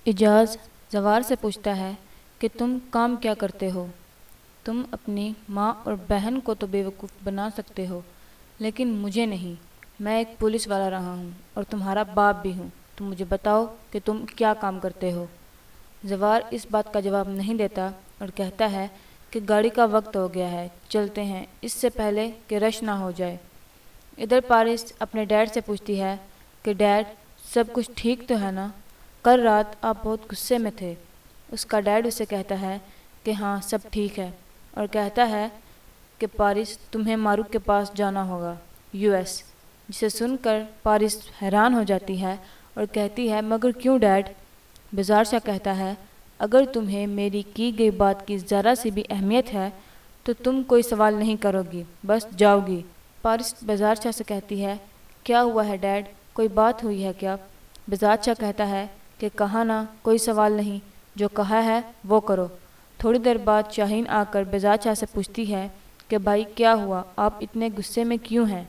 اعجاز زوار سے پوچھتا ہے کہ تم کام کیا کرتے ہو؟ تم اپنی ماں اور بہن کو تو بیوقوف بنا سکتے ہو لیکن مجھے نہیں۔ میں ایک پولیس والا رہا ہوں اور تمہارا باپ بھی ہوں۔ تم مجھے بتاؤ کہ تم کیا کام کرتے ہو؟ زوار اس بات کا جواب نہیں دیتا اور کہتا ہے کہ گاڑی کا وقت ہو گیا ہے، چلتے ہیں اس سے پہلے کہ رش نہ ہو جائے۔ ادھر پارس اپنے ڈیڈ سے پوچھتی ہے کہ ڈیڈ، سب کچھ ٹھیک تو ہے نا؟ کل رات آپ بہت غصے میں تھے۔ اس کا ڈیڈ اسے کہتا ہے کہ ہاں سب ٹھیک ہے، اور کہتا ہے کہ پارس تمہیں ماروک کے پاس جانا ہوگا، US۔ جسے سن کر پارس حیران ہو جاتی ہے اور کہتی ہے مگر کیوں ڈیڈ؟ بیزار شاہ کہتا ہے اگر تمہیں میری کی گئی بات کی ذرا سی بھی اہمیت ہے تو تم کوئی سوال نہیں کرو گی، بس جاؤ گی۔ پارس بیزار شاہ سے کہتی ہے کیا ہوا ہے ڈیڈ، کوئی بات ہوئی ہے کیا؟ بیزار شاہ کہتا ہے کہ کہا نا کوئی سوال نہیں، جو کہا ہے وہ کرو۔ تھوڑی دیر بعد شاہین آ کر بیزار شاہ سے پوچھتی ہے کہ بھائی کیا ہوا، آپ اتنے غصے میں کیوں ہیں؟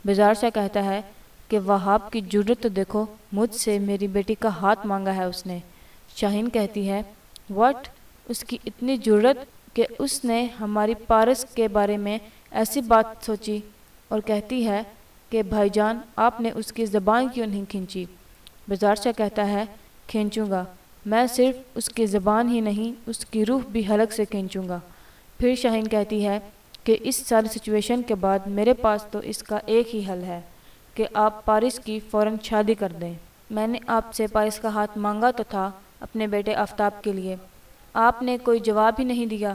بیزار شاہ کہتا ہے کہ وہاب کی جرت تو دیکھو، مجھ سے میری بیٹی کا ہاتھ مانگا ہے اس نے۔ شاہین کہتی ہے واٹ؟ اس کی اتنی جرت کہ اس نے ہماری پارس کے بارے میں ایسی بات سوچی، اور کہتی ہے کہ بھائی جان آپ نے اس کی زبان کیوں نہیں کھینچی؟ بیزار شاہ کہتا ہے کھینچوں گا، میں صرف اس کی زبان ہی نہیں اس کی روح بھی حلق سے کھینچوں گا۔ پھر شاہین کہتی ہے کہ اس ساری سچویشن کے بعد میرے پاس تو اس کا ایک ہی حل ہے کہ آپ پارس کی فوراً شادی کر دیں۔ میں نے آپ سے پارس کا ہاتھ مانگا تو تھا اپنے بیٹے آفتاب کے لیے، آپ نے کوئی جواب ہی نہیں دیا۔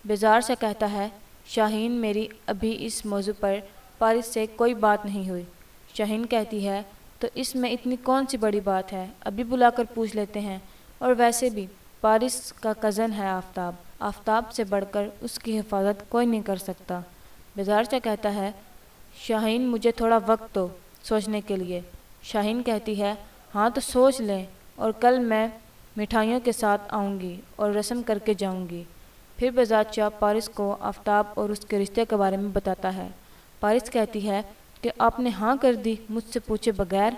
بیزار شاہ کہتا ہے شاہین میری ابھی اس موضوع پر پارس سے کوئی بات نہیں ہوئی۔ شاہین کہتی ہے تو اس میں اتنی کون سی بڑی بات ہے، ابھی بلا کر پوچھ لیتے ہیں، اور ویسے بھی پارس کا کزن ہے آفتاب، آفتاب سے بڑھ کر اس کی حفاظت کوئی نہیں کر سکتا۔ بیزار شاہ کہتا ہے شاہین مجھے تھوڑا وقت دو سوچنے کے لیے۔ شاہین کہتی ہے ہاں تو سوچ لیں، اور کل میں مٹھائیوں کے ساتھ آؤں گی اور رسم کر کے جاؤں گی۔ پھر بیزار شاہ پارس کو آفتاب اور اس کے رشتے کے بارے میں بتاتا ہے۔ پارس کہتی ہے کہ آپ نے ہاں کر دی مجھ سے پوچھے بغیر؟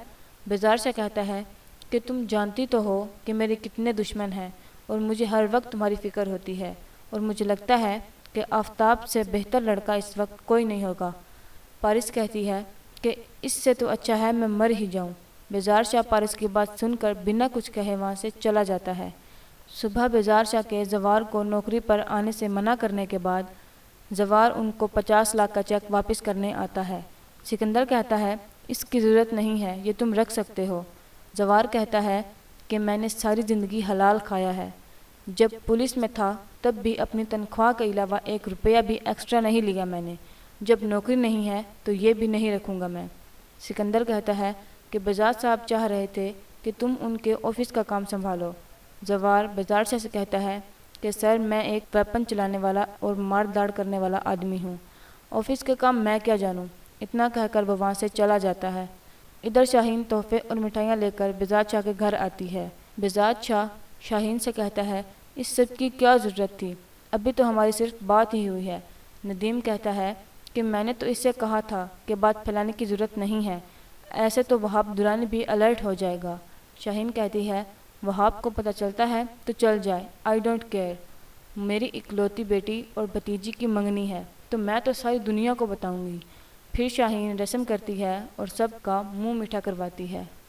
بیزار شاہ کہتا ہے کہ تم جانتی تو ہو کہ میرے کتنے دشمن ہیں اور مجھے ہر وقت تمہاری فکر ہوتی ہے، اور مجھے لگتا ہے کہ آفتاب سے بہتر لڑکا اس وقت کوئی نہیں ہوگا۔ پارس کہتی ہے کہ اس سے تو اچھا ہے میں مر ہی جاؤں۔ بیزار شاہ پارس کی بات سن کر بنا کچھ کہے وہاں سے چلا جاتا ہے۔ صبح بیزار شاہ کے زوار کو نوکری پر آنے سے منع کرنے کے بعد زوار ان کو 50 لاکھ کا چیک واپس کرنے آتا ہے۔ سکندر کہتا ہے اس کی ضرورت نہیں ہے، یہ تم رکھ سکتے ہو۔ زوار کہتا ہے کہ میں نے ساری زندگی حلال کھایا ہے، جب پولیس میں تھا تب بھی اپنی تنخواہ کے علاوہ 1 روپیہ بھی ایکسٹرا نہیں لیا میں نے، جب نوکری نہیں ہے تو یہ بھی نہیں رکھوں گا میں۔ سکندر کہتا ہے کہ بیزار صاحب چاہ رہے تھے کہ تم ان کے آفس کا کام سنبھالو۔ زوار بیزار شاہ سے کہتا ہے کہ سر میں ایک ویپن چلانے والا اور مار داڑ کرنے والا آدمی ہوں، آفس کے کام میں کیا جانوں۔ اتنا کہہ کر وہ وہاں سے چلا جاتا ہے۔ ادھر شاہین تحفے اور مٹھائیاں لے کر بیزار شاہ کے گھر آتی ہے۔ بیزار شاہ شاہین سے کہتا ہے اس سب کی کیا ضرورت تھی، ابھی تو ہماری صرف بات ہی ہوئی ہے۔ ندیم کہتا ہے کہ میں نے تو اس سے کہا تھا کہ بات پھیلانے کی ضرورت نہیں ہے، ایسے تو وہاب درانی بھی الرٹ ہو جائے گا۔ شاہین کہتی ہے وہاب کو پتہ چلتا ہے تو چل جائے، آئی ڈونٹ کیئر، میری اکلوتی بیٹی اور بھتیجی کی منگنی ہے تو میں تو ساری دنیا کو بتاؤں گی۔ پھر شاہین رسم کرتی ہے اور سب کا منہ میٹھا کرواتی ہے۔